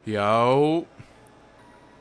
Yo,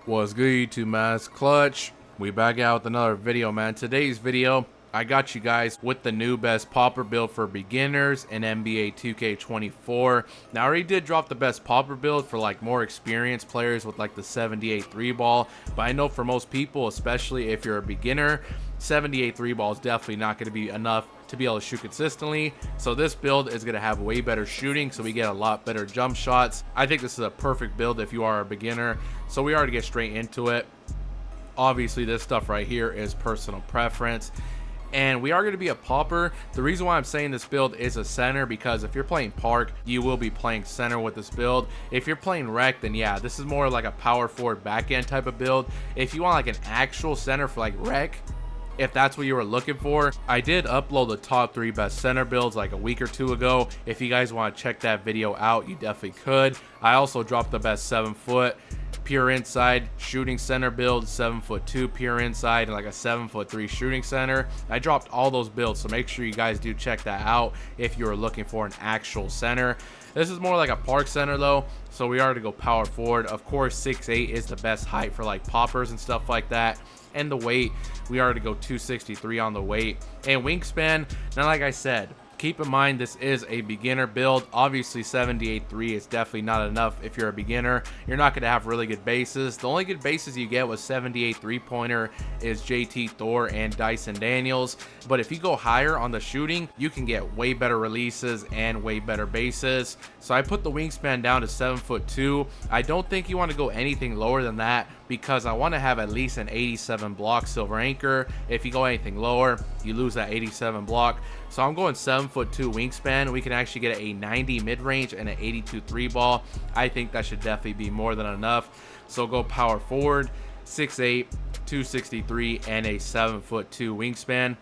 what's good YouTube, Mascot? We back out with another video, man. Today's video, I got you guys with the new best popper build for beginners in NBA 2K24. Now, I already did drop the best popper build for like more experienced players with like the 78 3 ball, but I know for most people, especially if you're a beginner, 78 3 ball is definitely not going to be enough to be able to shoot consistently. So this build is going to have way better shooting, so we get a lot better jump shots. I think this is a perfect build if you are a beginner. So we are to get straight into it. Obviously, this stuff right here is personal preference, and we are going to be a popper. The reason why I'm saying this build is a center, because if you're playing park, you will be playing center with this build. If you're playing rec, then yeah, this is more like a power forward backhand type of build. If you want like an actual center for like rec, if that's what you were looking for, I did upload the top 3 best center builds like a week or 2 ago. If you guys want to check that video out, you definitely could. I also dropped the best 7-foot pure inside shooting center build, 7'2" pure inside, and like a 7'3" shooting center. I dropped all those builds, so make sure you guys do check that out if you're looking for an actual center. This is more like a park center though, so we are to go power forward. Of course, 6'8" is the best height for like poppers and stuff like that. And the weight, we are to go 263 on the weight. And wingspan, now like I said, keep in mind this is a beginner build. Obviously 78 3 is definitely not enough if you're a beginner. You're not going to have really good bases. The only good bases you get with 78 3-pointer is JT Thor and Dyson Daniels. But if you go higher on the shooting, you can get way better releases and way better bases. So I put the wingspan down to 7'2". I don't think you want to go anything lower than that, because I want to have at least an 87 block silver anchor. If you go anything lower, you lose that 87 block. So I'm going 7'2" wingspan. We can actually get a 90 mid-range and an 82 3 ball. I think that should definitely be more than enough. So go power forward, 6'8", 263, and a 7'2" wingspan.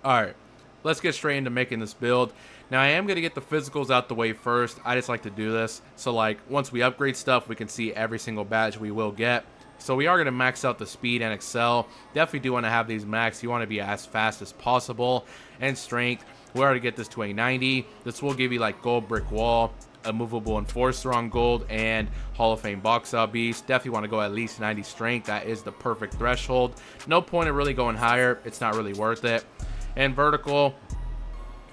Alright, let's get straight into making this build. Now, I am going to get the physicals out the way first. I just like to do this, so like once we upgrade stuff, we can see every single badge we will get. So we are going to max out the speed and excel. Definitely do want to have these max. You want to be as fast as possible. And strength, we are to get this to a 90. This will give you like gold brick wall, a movable enforcer on gold, and Hall of Fame box out beast. Definitely want to go at least 90 strength. That is the perfect threshold. No point in really going higher. It's not really worth it. And vertical,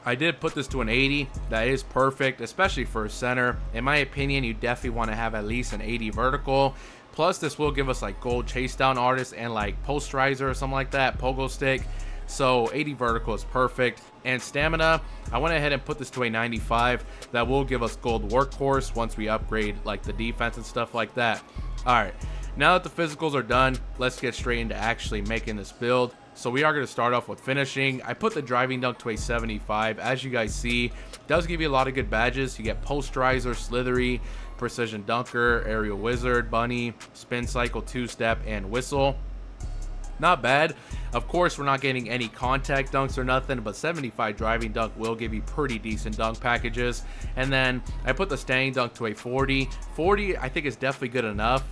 I did put this to an 80. That is perfect, especially for a center. In my opinion, you definitely want to have at least an 80 vertical. Plus, this will give us like gold chase down artists and like posterizer or something like that, pogo stick. So 80 vertical is perfect. And stamina, I went ahead and put this to a 95. That will give us gold workhorse once we upgrade like the defense and stuff like that. All right, now that the physicals are done, let's get straight into actually making this build. So we are going to start off with finishing. I put the driving dunk to a 75. As you guys see, it does give you a lot of good badges. You get posterizer, slithery, precision dunker, aerial wizard, bunny, spin cycle, 2-step, and whistle. Not bad. Of course, we're not getting any contact dunks or nothing, but 75 driving dunk will give you pretty decent dunk packages. And then I put the standing dunk to a 40. 40 I think is definitely good enough.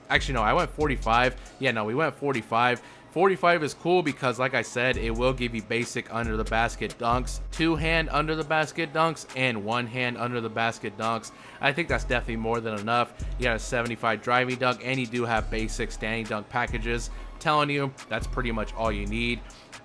Actually, no, I went 45. Yeah, no, we went 45. 45 is cool because, like I said, it will give you basic under the basket dunks, 2-hand under the basket dunks, and 1-hand under the basket dunks. I think that's definitely more than enough. You got a 75 driving dunk, and you do have basic standing dunk packages. I'm telling you, that's pretty much all you need.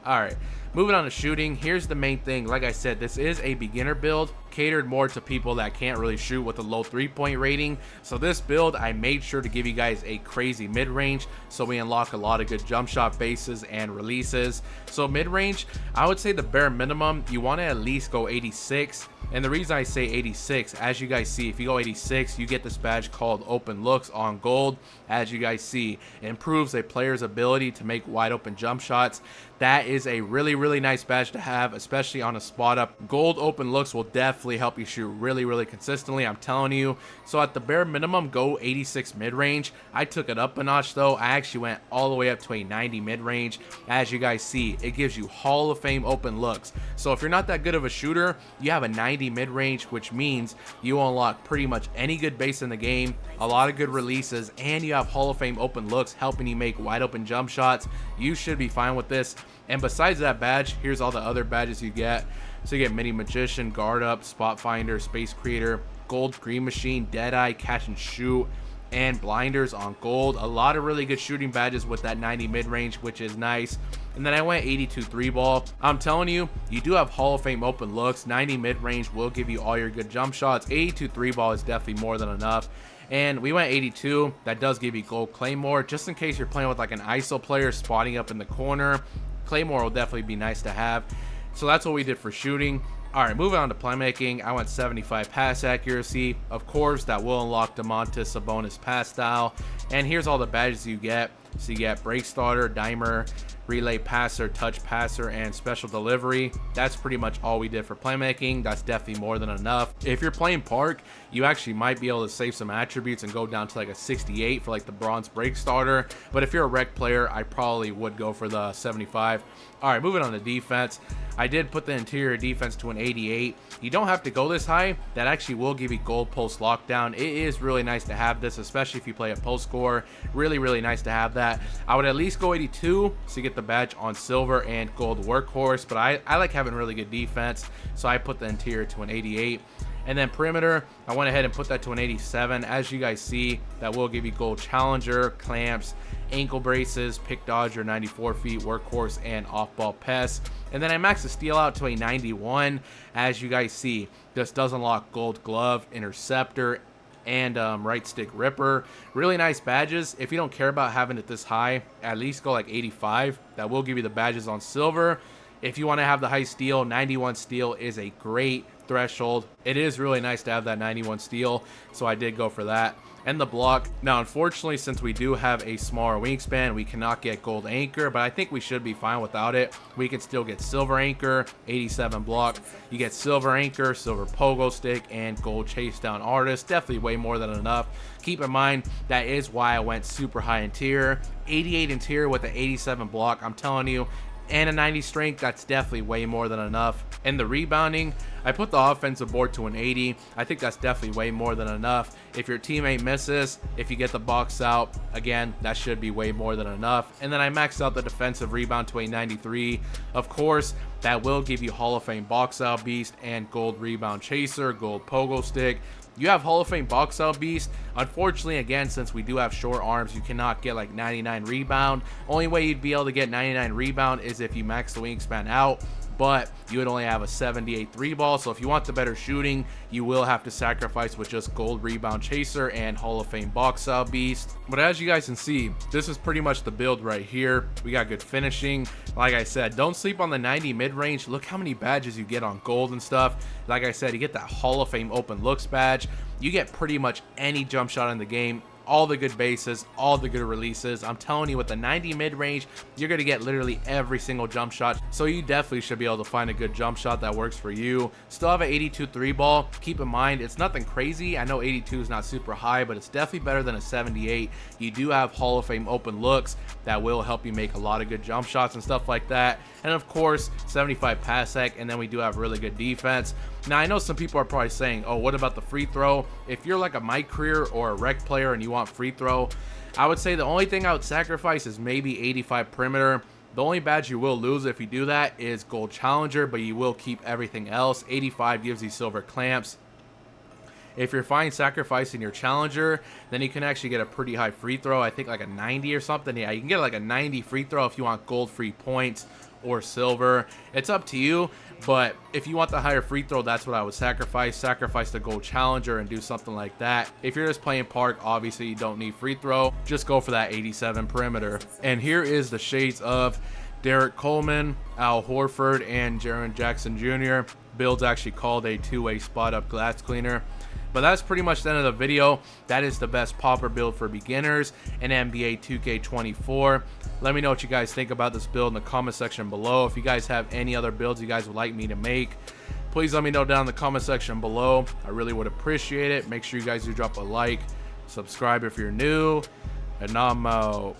All right, moving on to shooting. Here's the main thing. Like I said, this is a beginner build catered more to people that can't really shoot with a low 3-point rating. So this build, I made sure to give you guys a crazy mid-range, so we unlock a lot of good jump shot bases and releases. So mid-range, I would say the bare minimum, you want to at least go 86. And the reason I say 86, as you guys see, if you go 86, you get this badge called Open Looks on gold. As you guys see, it improves a player's ability to make wide open jump shots. That is a really, really nice badge to have, especially on a spot up. Gold Open Looks will definitely help you shoot really, really consistently, I'm telling you. So at the bare minimum, go 86 mid-range. I took it up a notch though. I actually went all the way up to a 90 mid-range. As you guys see, it gives you Hall of Fame Open Looks. So if you're not that good of a shooter, you have a 90 mid-range, which means you unlock pretty much any good base in the game, a lot of good releases, and you have Hall of Fame Open Looks helping you make wide open jump shots. You should be fine with this. And besides that badge, here's all the other badges you get. So you get Mini Magician, Guard Up, Spot Finder, Space Creator, Gold Green Machine, Deadeye, Catch and Shoot, and blinders on gold. A lot of really good shooting badges with that 90 mid-range, which is nice. And then I went 82 3-ball. I'm telling you, you do have Hall of Fame open looks. 90 mid-range will give you all your good jump shots. 82 3-ball is definitely more than enough. And we went 82. That does give you gold claymore, just in case you're playing with like an ISO player spotting up in the corner. Claymore will definitely be nice to have. So that's what we did for shooting. All right, moving on to playmaking. I went 75 pass accuracy. Of course, that will unlock Domantas Sabonis pass style. And here's all the badges you get. So you get break starter, dimer, relay passer, touch passer, and special delivery. That's pretty much all we did for playmaking. That's definitely more than enough. If you're playing Park, you actually might be able to save some attributes and go down to like a 68 for like the bronze break starter. But if you're a rec player, I probably would go for the 75. All right, moving on to defense. I did put the interior defense to an 88. You don't have to go this high. That actually will give you gold post lockdown. It is really nice to have this, especially if you play a post score. Really, really nice to have that. I would at least go 82 so you get the badge on silver and gold workhorse, but I like having really good defense, so I put the interior to an 88. And then perimeter, I went ahead and put that to an 87. As you guys see, that will give you gold challenger, clamps, ankle braces, pick dodger, 94 feet, workhorse, and off-ball pest. And then I maxed the steal out to a 91. As you guys see, this does unlock gold glove, interceptor, and right stick ripper. Really nice badges. If you don't care about having it this high, at least go like 85. That will give you the badges on silver. If you want to have the high steal, 91 steal is a great threshold. It is really nice to have that 91 steal, so I did go for that. And the block. Now, unfortunately, since we do have a smaller wingspan, we cannot get gold anchor, but I think we should be fine without it. We can still get silver anchor, 87 block. You get silver anchor, silver pogo stick, and gold chase down artist. Definitely way more than enough. Keep in mind, that is why I went super high interior. 88 interior with an 87 block. I'm telling you, and a 90 strength, that's definitely way more than enough. And the rebounding, I put the offensive board to an 80. I think that's definitely way more than enough. If your teammate misses, if you get the box out, again, that should be way more than enough. And then I maxed out the defensive rebound to a 93. Of course, that will give you Hall of Fame box out beast and gold rebound chaser, gold pogo stick. You have Hall of Fame box out beast. Unfortunately, again, since we do have short arms, you cannot get like 99 rebound. Only way you'd be able to get 99 rebound is if you max the wingspan out, but you would only have a 78 3-ball. So if you want the better shooting, you will have to sacrifice with just gold rebound chaser and Hall of Fame box out beast. But as you guys can see, this is pretty much the build right here. We got good finishing. Like I said, don't sleep on the 90 mid-range. Look how many badges you get on gold and stuff. Like I said, you get that Hall of Fame open looks badge. You get pretty much any jump shot in the game. All the good bases, all the good releases. I'm telling you, with the 90 mid-range, you're going to get literally every single jump shot. So you definitely should be able to find a good jump shot that works for you. Still have an 82 3-ball. Keep in mind, it's nothing crazy. I know 82 is not super high, but it's definitely better than a 78. You do have Hall of Fame open looks that will help you make a lot of good jump shots and stuff like that. And of course, 75 pass sec, and then we do have really good defense. Now, I know some people are probably saying, oh, what about the free throw? If you're like a my career or a rec player and you want free throw, I would say the only thing I would sacrifice is maybe 85 perimeter. The only badge you will lose if you do that is gold challenger, but you will keep everything else. 85 gives you silver clamps. If you're fine sacrificing your challenger, then you can actually get a pretty high free throw. I think like a 90 or something. Yeah, you can get like a 90 free throw if you want gold free points or silver. It's up to you, but if you want the higher free throw, that's what I would sacrifice. Sacrifice the gold challenger and do something like that. If you're just playing Park, obviously you don't need free throw. Just go for that 87 perimeter. And here is the shades of Derek Coleman, Al Horford, and Jaren Jackson Jr. Build's actually called a two-way spot up glass cleaner. But that's pretty much the end of the video. That is the best popper build for beginners in NBA 2K24. Let me know what you guys think about this build in the comment section below. If you guys have any other builds you guys would like me to make, please let me know down in the comment section below. I really would appreciate it. Make sure you guys do drop a like, subscribe if you're new, and I'm out.